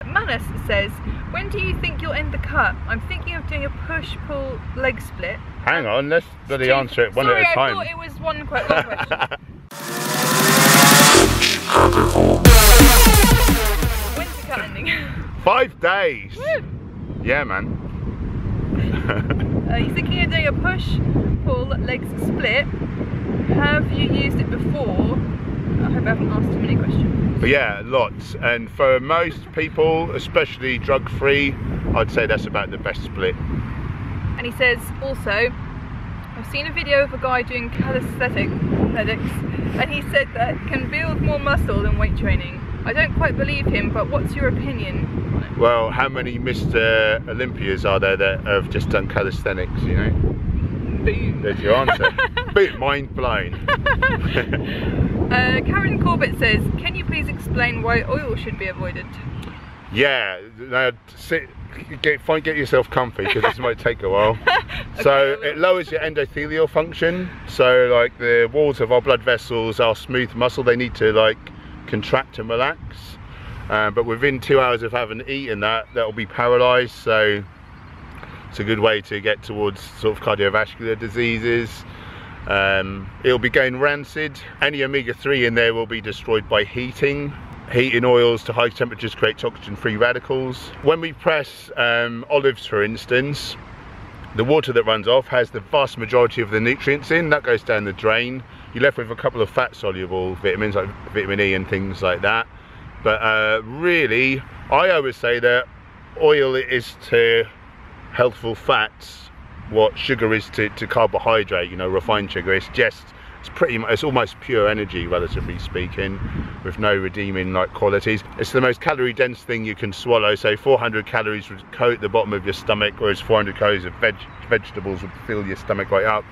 Manus says, when do you think you'll end the cut? I'm thinking of doing a push-pull leg split. Hang on, let's bloody answer it one at a time. Sorry, I thought it was one question. When's the cut ending? 5 days! Woo. Yeah, man. He's thinking of doing a push-pull legs split. Have you used it before? I hope I haven't asked too many questions. But yeah, lots. And for most people, especially drug-free, I'd say that's about the best split. And he says also, I've seen a video of a guy doing calisthenics, and he said that can build more muscle than weight training. I don't quite believe him, but what's your opinion on it? Well, how many Mr. Olympias are there that have just done calisthenics, you know? Boom. There's your answer. Bit mind blown. Karen Corbett says, can you please explain why oil should be avoided? Yeah, now get yourself comfy because this might take a while. Okay, so it lowers your endothelial function. So like the walls of our blood vessels are smooth muscle. They need to like contract and relax. But within 2 hours of having eaten that'll be paralysed. So it's a good way to get towards sort of cardiovascular diseases. It'll be going rancid. Any omega-3 in there will be destroyed by heating. Heating oils to high temperatures creates oxygen-free radicals. When we press olives, for instance, the water that runs off has the vast majority of the nutrients in. That goes down the drain. You're left with a couple of fat-soluble vitamins like vitamin E and things like that. But really, I always say that oil is to healthful fats what sugar is to carbohydrate, you know, refined sugar. It's almost pure energy, relatively speaking, with no redeeming like qualities. It's the most calorie dense thing you can swallow. So 400 calories would coat the bottom of your stomach, whereas 400 calories of vegetables would fill your stomach right up.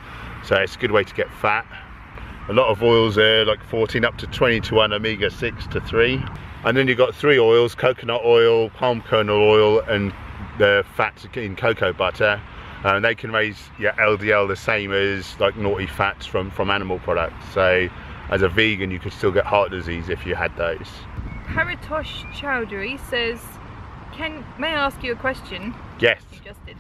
So it's a good way to get fat. A lot of oils are like 14 up to 20 to 1 omega-6 to 3. And then you've got 3 oils: coconut oil, palm kernel oil, and the fats in cocoa butter. They can raise your LDL the same as like naughty fats from animal products. So as a vegan you could still get heart disease if you had those. Paritosh Chowdhury says, may I ask you a question? Yes. You just did.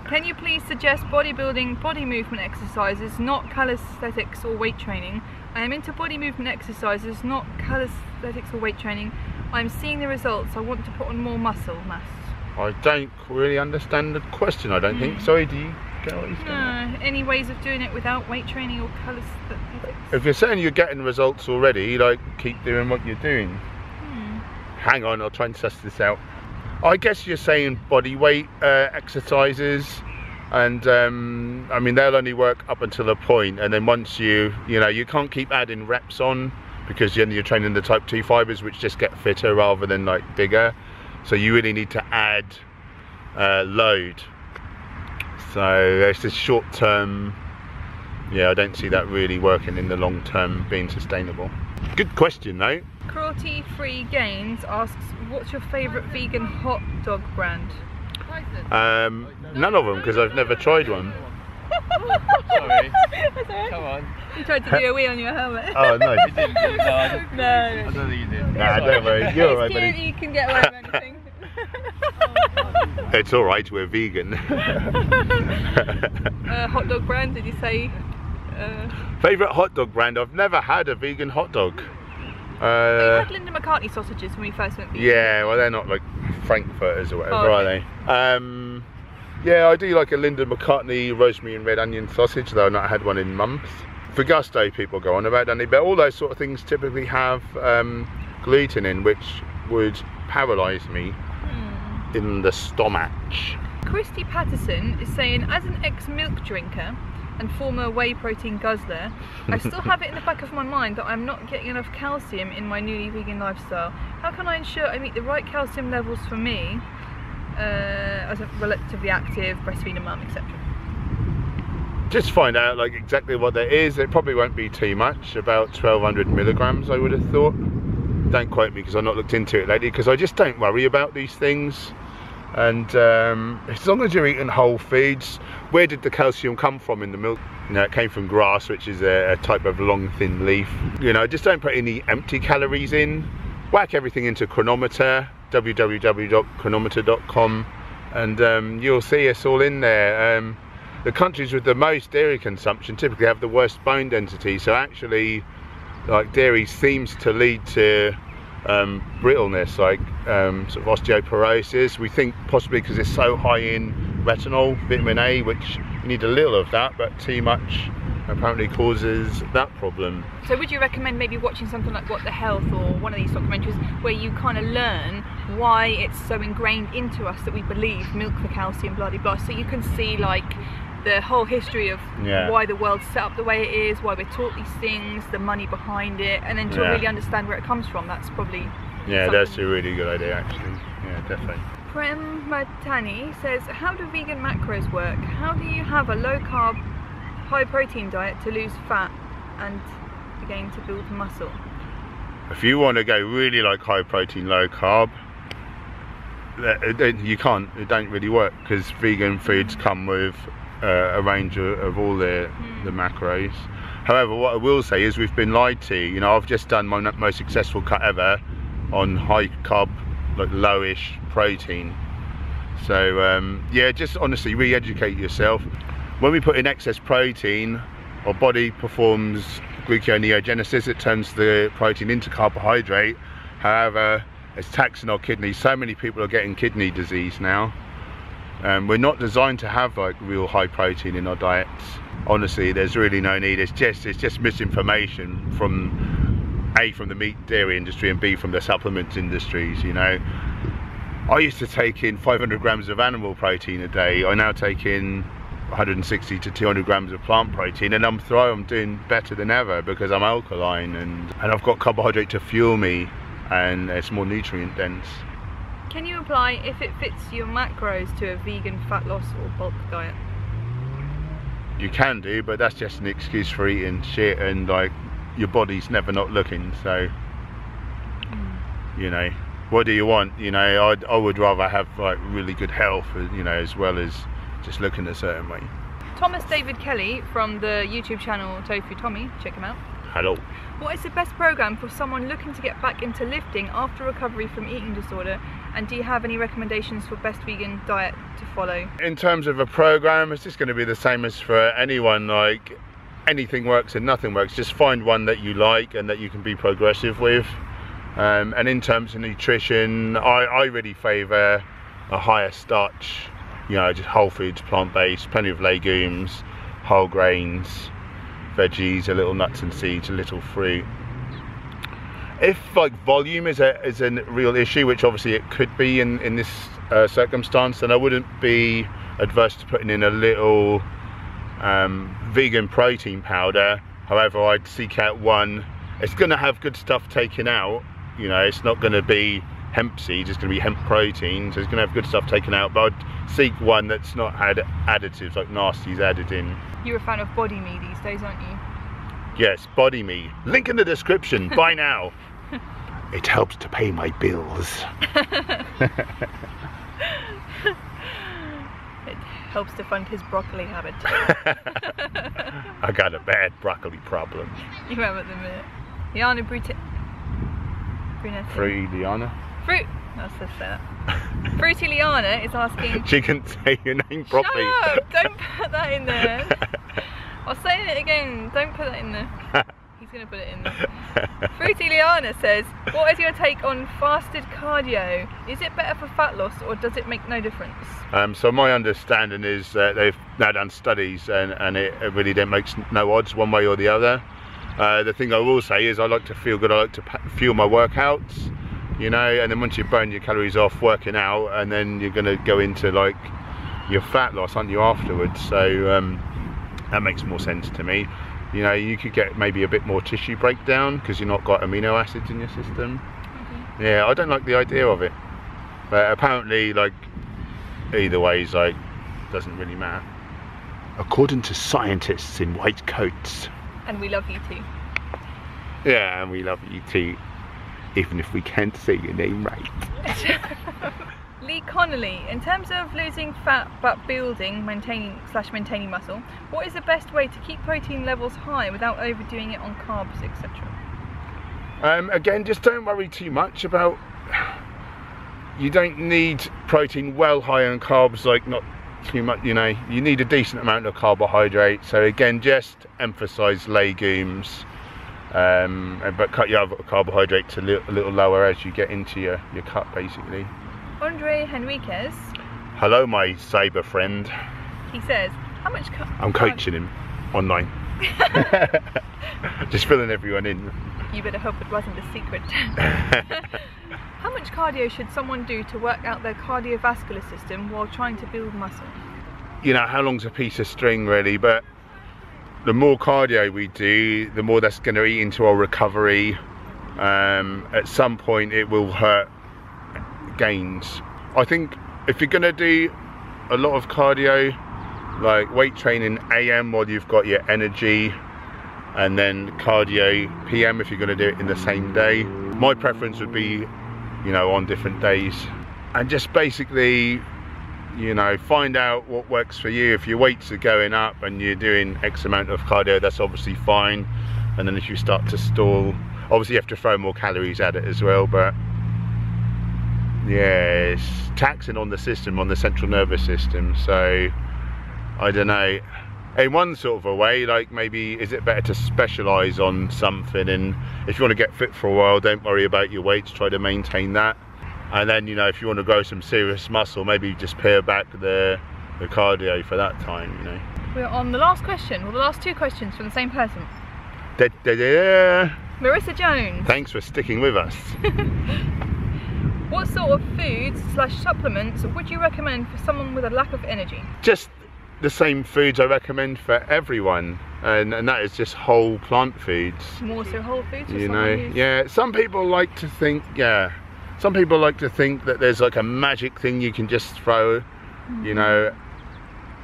Can you please suggest bodybuilding body movement exercises, not calisthenics or weight training? I am into body movement exercises, not calisthenics or weight training. I'm seeing the results. I want to put on more muscle mass. I don't really understand the question, I don't think. Sorry, do you get what he's saying? No, any ways of doing it without weight training or calisthenics? If you're saying you're getting results already, like, keep doing what you're doing. Hang on, I'll try and suss this out. I guess you're saying body weight exercises, and I mean, they'll only work up until a point, and then once you can't keep adding reps on, because then you're training the type 2 fibers, which just get fitter rather than like bigger. So you really need to add load. So it's a short term. Yeah, I don't see that really working in the long term, being sustainable. Good question though. Cruelty Free Gains asks, what's your favourite vegan hot dog brand? None of them, because I've never tried one. Sorry. Right. Come on. You tried to do a wee on your helmet. Oh no, You didn't. No, No. I don't think you did. Nah, don't worry, you're alright, It's cute, buddy. you can get away with anything. It's alright, we're vegan. Hot dog brand, did you say? Favourite hot dog brand? I've never had a vegan hot dog. You had Linda McCartney sausages when we first went vegan. Yeah, well they're not like Frankfurters or whatever, Oh, are they? Yeah, I do like a Linda McCartney rosemary and red onion sausage, though I've not had one in months. For gusto, people go on about, don't they? But all those sort of things typically have gluten in, which would paralyse me in the stomach. Christy Patterson is saying, as an ex-milk drinker and former whey protein guzzler, I still have it in the back of my mind that I'm not getting enough calcium in my newly vegan lifestyle. How can I ensure I meet the right calcium levels for me as a relatively active breastfeeding mum, etc.? Just find out like exactly what that is. It probably won't be too much, about 1200 milligrams I would have thought. Don't quote me because I've not looked into it lately, because I just don't worry about these things. And as long as you're eating whole foods. Where did the calcium come from in the milk? You know, it came from grass, which is a type of long thin leaf. You know, just don't put any empty calories in. Whack everything into a chronometer, www.chronometer.com, and you'll see us all in there. The countries with the most dairy consumption typically have the worst bone density, so actually like dairy seems to lead to brittleness, like sort of osteoporosis. We think possibly because it's so high in retinol, vitamin A, which you need a little of that, but too much apparently causes that problem. So would you recommend maybe watching something like What the Health or one of these documentaries where you kind of learn why it's so ingrained into us that we believe milk for calcium, blah blah blah, so you can see like the whole history of why the world's set up the way it is, why we're taught these things, the money behind it, and then to really understand where it comes from. That's probably that's a really good idea actually. Yeah, definitely. Prem Matani says, how do vegan macros work? How do you have a low carb, high protein diet to lose fat and again to build muscle? If you want to go really like high protein, low carb, you can't. It don't really work because vegan foods come with a range of all the macros. However, what I will say is we've been lied to. You know, I've just done my most successful cut ever on high carb, like lowish protein. So yeah, just honestly re-educate yourself. When we put in excess protein, our body performs gluconeogenesis. It turns the protein into carbohydrate. However, it's taxing our kidneys. So many people are getting kidney disease now. We're not designed to have like real high protein in our diets. Honestly, there's really no need. It's just misinformation from A, from the meat dairy industry, and B, from the supplements industries. You know, I used to take in 500 grams of animal protein a day. I now take in 160 to 200 grams of plant protein, and I'm doing better than ever because I'm alkaline and I've got carbohydrate to fuel me, and it's more nutrient dense. Can you apply if it fits your macros to a vegan fat loss or bulk diet? You can do, but that's just an excuse for eating shit, and like your body's never not looking. So you know, what do you want? You know, I would rather have like really good health, you know, as well as just looking a certain way. Thomas David Kelly from the YouTube channel Tofu Tommy, check him out. Hello. What is the best program for someone looking to get back into lifting after recovery from eating disorder, and do you have any recommendations for best vegan diet to follow? In terms of a program, it's just going to be the same as for anyone. Like, anything works and nothing works. Just find one that you like and that you can be progressive with. And in terms of nutrition, I really favour a higher starch, you know, just whole foods, plant-based, plenty of legumes, whole grains, veggies, a little nuts and seeds, a little fruit. If like volume is a real issue, which obviously it could be in this circumstance, then I wouldn't be adverse to putting in a little vegan protein powder. However, I'd seek out one. It's going to have good stuff taken out. You know, it's not going to be hemp seeds, it's going to be hemp protein, so it's going to have good stuff taken out, but I'd seek one that's not had additives like nasties added in. You're a fan of Body Me these days, aren't you? Yes, Body Me. Link in the description. Buy now. It helps to pay my bills. It helps to fund his broccoli habit. I got a bad broccoli problem. You have at the minute. Liana Brunetti. Fruity Liana. Let's just say that. Fruity Liana is asking. She can say your name properly. Shut up! Don't put that in there. I'll say it again. Don't put that in there. He's gonna put it in there. Fruity Liana says, "What is your take on fasted cardio? Is it better for fat loss, or does it make no difference?" So my understanding is that they've now done studies, and it really makes no odds one way or the other. The thing I will say is I like to feel good. I like to fuel my workouts, you know, and then once you burn your calories off working out, and then you're going to go into like your fat loss, aren't you, afterwards? So that makes more sense to me. You know, you could get maybe a bit more tissue breakdown because you've not got amino acids in your system. Mm-hmm. Yeah, I don't like the idea of it, but apparently, like, either way, is like, doesn't really matter, according to scientists in white coats. And we love you too. Yeah, and we love you too, even if we can't say your name right. Lee Connolly, in terms of losing fat but building, maintaining muscle, what is the best way to keep protein levels high without overdoing it on carbs, etc.? Again, just don't worry too much about you don't need protein well high in carbs, like not too much, you know. You need a decent amount of carbohydrate. So again, just emphasize legumes, but cut your other carbohydrates a little lower as you get into your cut, basically. Andre Henriquez. Hello, my cyber friend. He says, how much I'm coaching him online. Just filling everyone in. You better hope it wasn't a secret. How much cardio should someone do to work out their cardiovascular system while trying to build muscle? You know, how long's a piece of string, really, but the more cardio we do, the more that's going to eat into our recovery. At some point it will hurt gains. I think if you're going to do a lot of cardio, like weight training AM while you've got your energy, and then cardio PM if you're going to do it in the same day. My preference would be, you know, on different days. And just basically, you know, find out what works for you. If your weights are going up and you're doing X amount of cardio, that's obviously fine. And then if you start to stall, obviously you have to throw more calories at it as well, but yeah, it's taxing on the system, on the central nervous system. So I don't know, in one sort of a way, like maybe is it better to specialize on something, and if you want to get fit for a while, don't worry about your weights, try to maintain that. And then, you know, if you want to grow some serious muscle, maybe just pare back the cardio for that time, you know. We're on the last question, well, the last two questions from the same person. Marissa Jones. Thanks for sticking with us. What sort of foods / supplements would you recommend for someone with a lack of energy? Just the same foods I recommend for everyone, and that is just whole plant foods. More so whole foods? You know, yeah. Some people like to think, some people like to think that there's like a magic thing you can just throw, you know,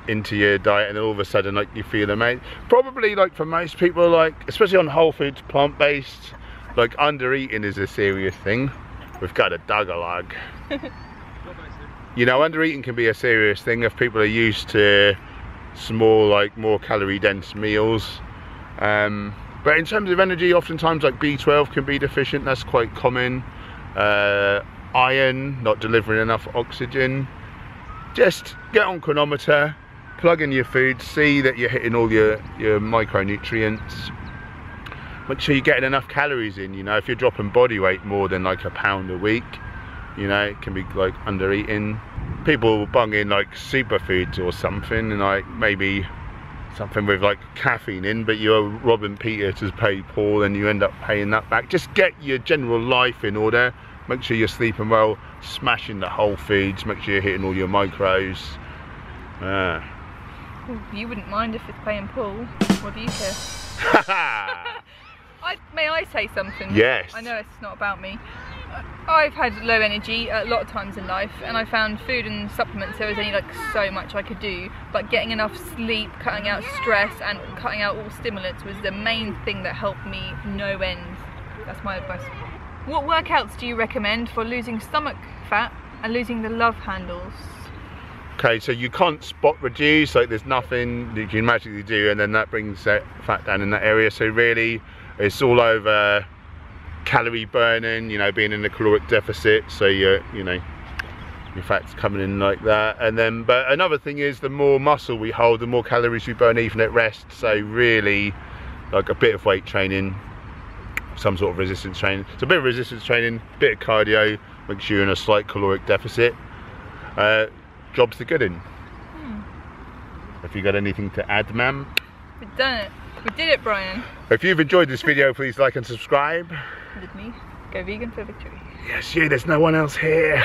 into your diet, and then all of a sudden, like, you feel amazing. Probably, like, for most people, like, especially on whole foods, plant-based, like, under eating is a serious thing. We've got a dog-a-log. You know, under eating can be a serious thing if people are used to small, like, more calorie dense meals. But in terms of energy, oftentimes like B12 can be deficient. That's quite common. Iron, not delivering enough oxygen. Just get on chronometer, plug in your food, see that you're hitting all your micronutrients. Make sure you're getting enough calories in. You know, if you're dropping body weight more than like a pound a week, you know, it can be like under eating. People bung in like superfoods or something, and like maybe something with like caffeine in, but you're robbing Peter to pay Paul, and you end up paying that back. Just get your general life in order. Make sure you're sleeping well, smashing the whole foods, make sure you're hitting all your macros. You wouldn't mind if it's paying Paul. What do you care? May I say something? Yes. I know it's not about me. I've had low energy a lot of times in life, and I found food and supplements, there was only like so much I could do, but getting enough sleep, cutting out stress and cutting out all stimulants was the main thing that helped me no end. That's my advice. What workouts do you recommend for losing stomach fat and losing the love handles? Okay, so you can't spot reduce, like there's nothing you can magically do and then that brings that fat down in that area. So really it's all over calorie burning, you know, being in a caloric deficit, so you know, your fat's coming in like that. And then, but another thing is, the more muscle we hold, the more calories we burn even at rest. So really, like a bit of weight training, some sort of resistance training. So a bit of resistance training, bit of cardio, make sure you're in a slight caloric deficit. Job's the good in. Have you got anything to add, ma'am? We've done it. We did it, Brian. If you've enjoyed this video, please like and subscribe. Did me. Go vegan for victory. Yes, you, there's no one else here.